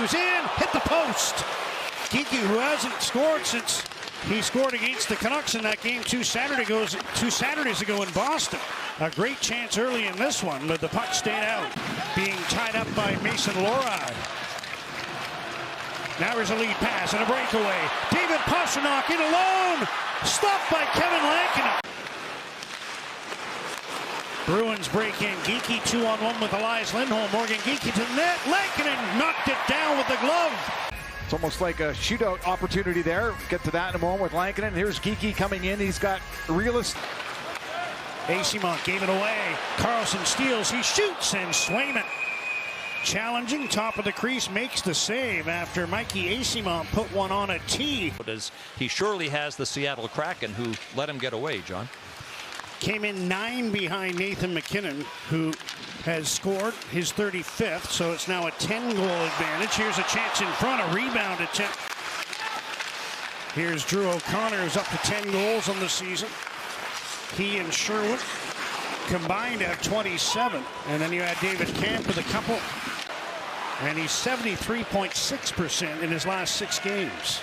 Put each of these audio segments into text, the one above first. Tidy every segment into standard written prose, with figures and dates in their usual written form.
who's in, hit the post. Geekie, who hasn't scored since he scored against the Canucks in that game two Saturdays ago in Boston. A great chance early in this one, but the puck stayed out, being tied up by Mason Lohrei. Now there's a lead pass and a breakaway. David Pastrnak in alone, stopped by Kevin Lankinen. Bruins break in. Geekie 2-on-1 with Elias Lindholm. Morgan Geekie to the net. Lankinen knocked it down with the glove. It's almost like a shootout opportunity there. Get to that in a moment with Lankinen. Here's Geekie coming in. He's got realist. Eyssimont gave it away. Carlson steals. He shoots, and Swayman, challenging, top of the crease, makes the save after Mikey Eyssimont put one on a tee. He surely has the Seattle Kraken, who let him get away, John. Came in 9 behind Nathan MacKinnon, who has scored his 35th, so it's now a 10-goal advantage. Here's a chance in front, a rebound attempt. Here's Drew O'Connor, who's up to 10 goals on the season. He and Sherwood combined at 27, and then you add David Camp with a couple, and he's 73.6% in his last 6 games.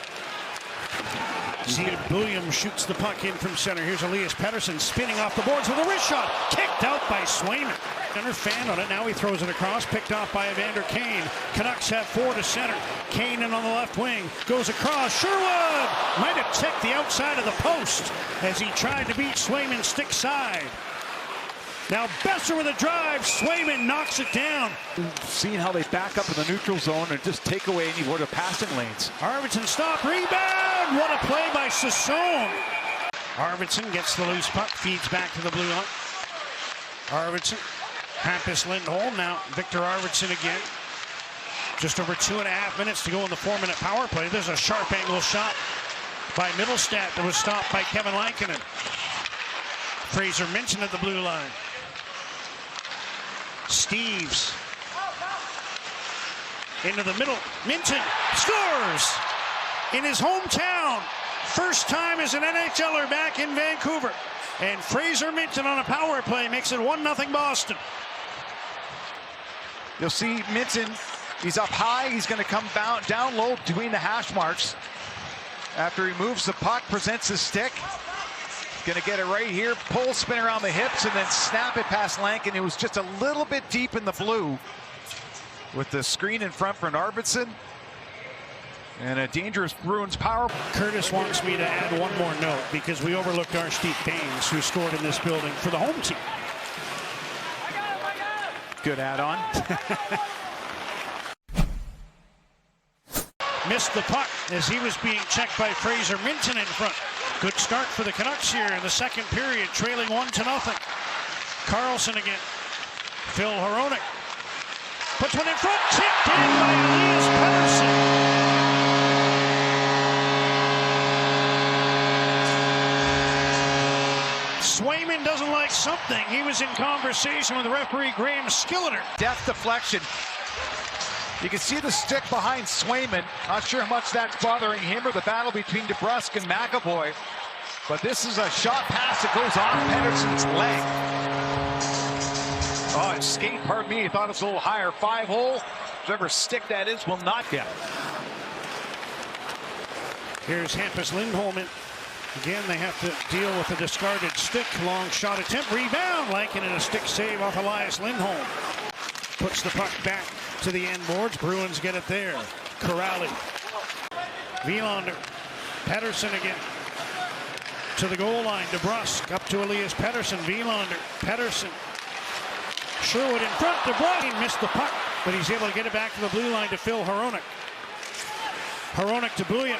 Williams shoots the puck in from center. Here's Elias Pettersson spinning off the boards with a wrist shot. Kicked out by Swayman. Center fan on it. Now he throws it across. Picked off by Evander Kane. Canucks have 4 to center. Kane in on the left wing. Goes across. Sherwood might have checked the outside of the post as he tried to beat Swayman stick side. Now Besser with a drive. Swayman knocks it down. Seeing how they back up in the neutral zone and just take away any more of the passing lanes. Arvidsson stop. Rebound. What a play by Сезон. Arvidsson gets the loose puck. Feeds back to the blue line. Arvidsson. Hampus Lindholm. Now Victor Arvidsson again. Just over 2.5 minutes to go in the 4-minute power play. There's a sharp angle shot by Middlestat that was stopped by Kevin Lankinen. Fraser Minton at the blue line. Steves into the middle. Minton scores in his hometown. First time as an NHLer back in Vancouver. And Fraser Minton on a power play makes it 1-0 Boston. You'll see Minton, he's up high. He's going to come down low between the hash marks. After he moves the puck, presents his stick. Going to get it right here, pull, spin around the hips, and then snap it past Lankin. It was just a little bit deep in the blue with the screen in front for an Arvidsson. And a dangerous Bruins power. Curtis wants me to add one more note because we overlooked Arshdeep Baines, who scored in this building for the home team. Good add-on. Missed the puck as he was being checked by Fraser Minton in front. Good start for the Canucks here in the second period, trailing 1-0. Carlson again. Phil Hronek puts one in front, tipped in by Elias Pettersson. Swayman doesn't like something. He was in conversation with referee Graham Skilliter. Deft deflection. You can see the stick behind Swayman. Not sure how much that's bothering him or the battle between DeBrusk and McAvoy. But this is a shot pass that goes off Pettersson's leg. Oh, his skate, pardon me, he thought it was a little higher. 5-hole. Whatever stick that is will not get. Here's Hampus Lindholm. Again, they have to deal with a discarded stick. Long shot attempt. Rebound. Lankin in a stick save off Elias Lindholm. Puts the puck back to the end boards. Bruins get it there. Corrali. Wilander. Pettersson again. To the goal line. DeBrusk up to Elias Pettersson. Wilander. Pettersson. Sherwood in front. DeBrusk missed the puck, but he's able to get it back to the blue line to Phil Hronek. Hronek to Bouillon.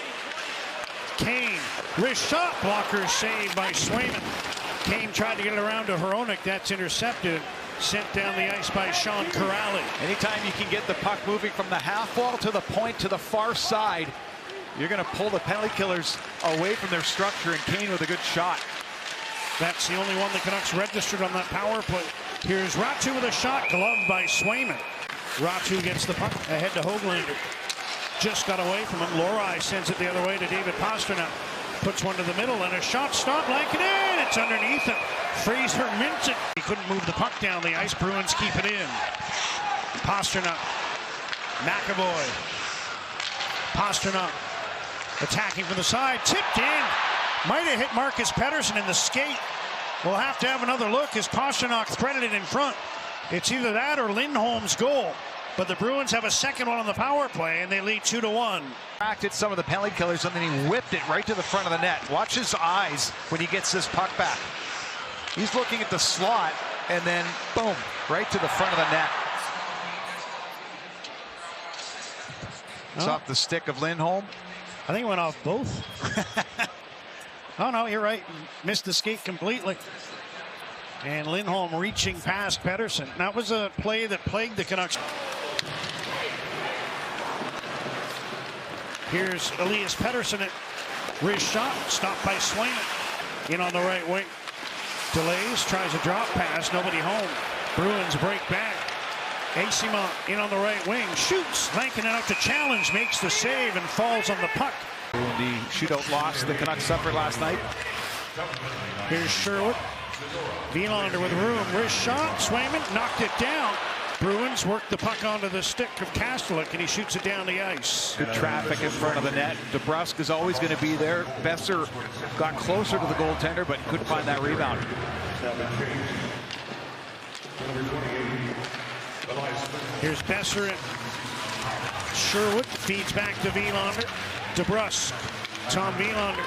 Kane. Wrist shot. Blocker saved by Swayman. Kane tried to get it around to Hronek. That's intercepted. Sent down the ice by Sean Corrali. Anytime you can get the puck moving from the half wall to the point to the far side, you're going to pull the penalty killers away from their structure, and Kane with a good shot. That's the only one the Canucks registered on that power play. Here's Ratu with a shot, gloved by Swayman. Ratu gets the puck ahead to Höglander. Just got away from him. Lohrei sends it the other way to David Pastrnak. Puts one to the middle, and a shot stop like it in. It's underneath him. Fraser Minton. He couldn't move the puck down the ice. Bruins keep it in. Pastrnak. McAvoy. Pastrnak attacking from the side, tipped in. Might have hit Marcus Pettersson in the skate. We'll have to have another look as Pastrnak threaded it in front. It's either that or Lindholm's goal. But the Bruins have a second one on the power play, and they lead 2-1. At some of the penalty killers, and then he whipped it right to the front of the net. Watch his eyes when he gets this puck back. He's looking at the slot, and then boom, right to the front of the net. It's off the stick of Lindholm. I think it went off both. Oh, no, you're right. Missed the skate completely. And Lindholm reaching past Pettersson. That was a play that plagued the Canucks. Here's Elias Pettersson at wrist shot, stopped by Swayman. In on the right wing. Delays, tries a drop pass, nobody home. Bruins break back. Asimov in on the right wing, shoots. Lankinen out to challenge, makes the save and falls on the puck. The shootout loss the Canucks suffered last night. Here's Sherwood. Wielander with room, wrist shot. Swayman knocked it down. Bruins work the puck onto the stick of Kastelik, and he shoots it down the ice. Good traffic in front of the net. DeBrusk is always going to be there. Besser got closer to the goaltender, but couldn't find that rebound. Here's Besser and Sherwood feeds back to Wielander. DeBrusk, Tom Wielander.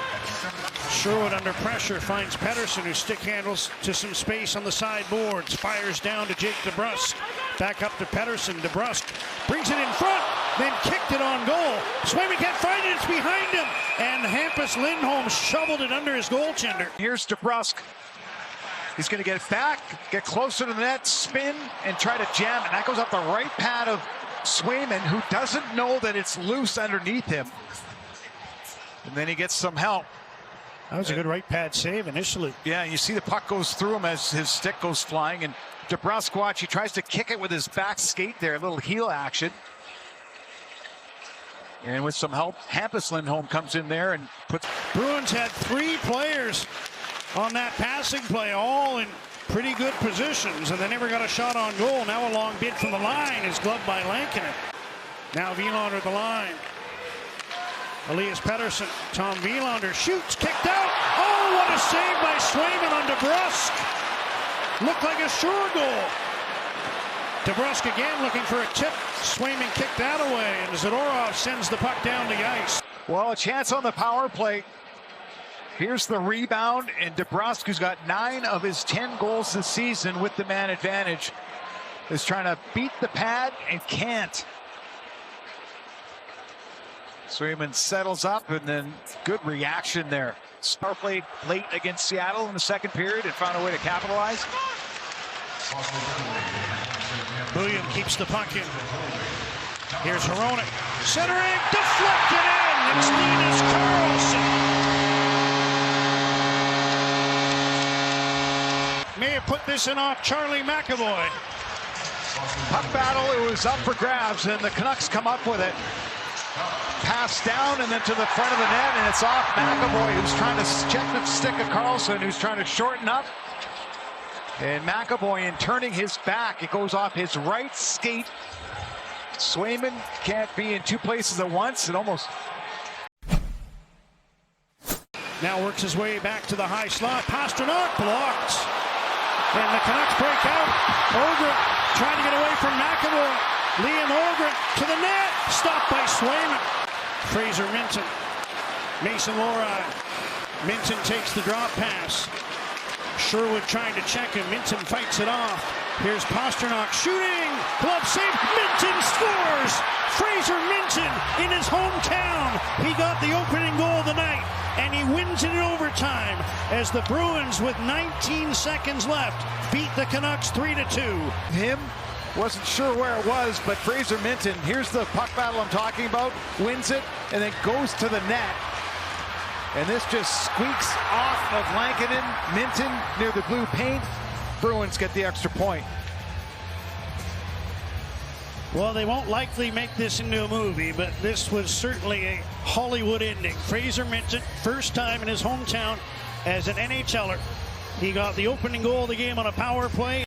Sherwood under pressure finds Pettersson, who stick handles to some space on the sideboards. Fires down to Jake DeBrusk. Back up to Pettersson. DeBrusk brings it in front, then kicked it on goal. Swayman can't find it, it's behind him. And Hampus Lindholm shoveled it under his goaltender. Here's DeBrusk. He's going to get it back, get closer to the net, spin, and try to jam it. That goes up the right pad of Swayman, who doesn't know that it's loose underneath him. And then he gets some help. That was a good right pad save initially. Yeah, you see the puck goes through him as his stick goes flying. And DeBrusk, watch, he tries to kick it with his back skate there, a little heel action. And with some help, Hampus Lindholm comes in there and puts... Bruins had 3 players on that passing play, all in pretty good positions, and they never got a shot on goal. Now a long bid from the line is gloved by Lankinen. Now Wielander at the line. Elias Pettersson, Tom Wielander shoots, kicked out. Oh, what a save by Swayman on DeBrusk. Looked like a sure goal. DeBrusk again looking for a tip. Swayman kicked that away, and Zadorov sends the puck down the ice. Well, a chance on the power play. Here's the rebound, and DeBrusk, who's got 9 of his 10 goals this season with the man advantage, is trying to beat the pad and can't. Swayman settles up, and then good reaction there. Star played late against Seattle in the second period and found a way to capitalize. William keeps the puck in. Here's Hronek, centering, deflected in. It's Linus Karlsson. May have put this in off Charlie McAvoy. Puck battle, it was up for grabs, and the Canucks come up with it. Pass down and then to the front of the net, and it's off McAvoy, who's trying to check the stick of Karlsson, who's trying to shorten up. And McAvoy, in turning his back, it goes off his right skate. Swayman can't be in 2 places at once. It almost... Now works his way back to the high slot. Pastrnak blocked. And the Canucks break out. Ogren trying to get away from McAvoy. Liam Ogren to the net. Stopped by Swayman. Fraser Minton. Mason Lohrei. Minton takes the drop pass. Sherwood trying to check him. Minton fights it off. Here's Pastrnak shooting. Glove save. Minton scores. Fraser Minton in his hometown. He got the opening goal of the night, and he wins it in overtime as the Bruins, with 19 seconds left, beat the Canucks 3-2. Him, wasn't sure where it was, but Fraser Minton, here's the puck battle I'm talking about, wins it, and then goes to the net. And this just squeaks off of Lankinen. Minton near the blue paint. Bruins get the extra point. Well, they won't likely make this into a movie, but this was certainly a Hollywood ending. Fraser Minton, first time in his hometown as an NHLer. He got the opening goal of the game on a power play.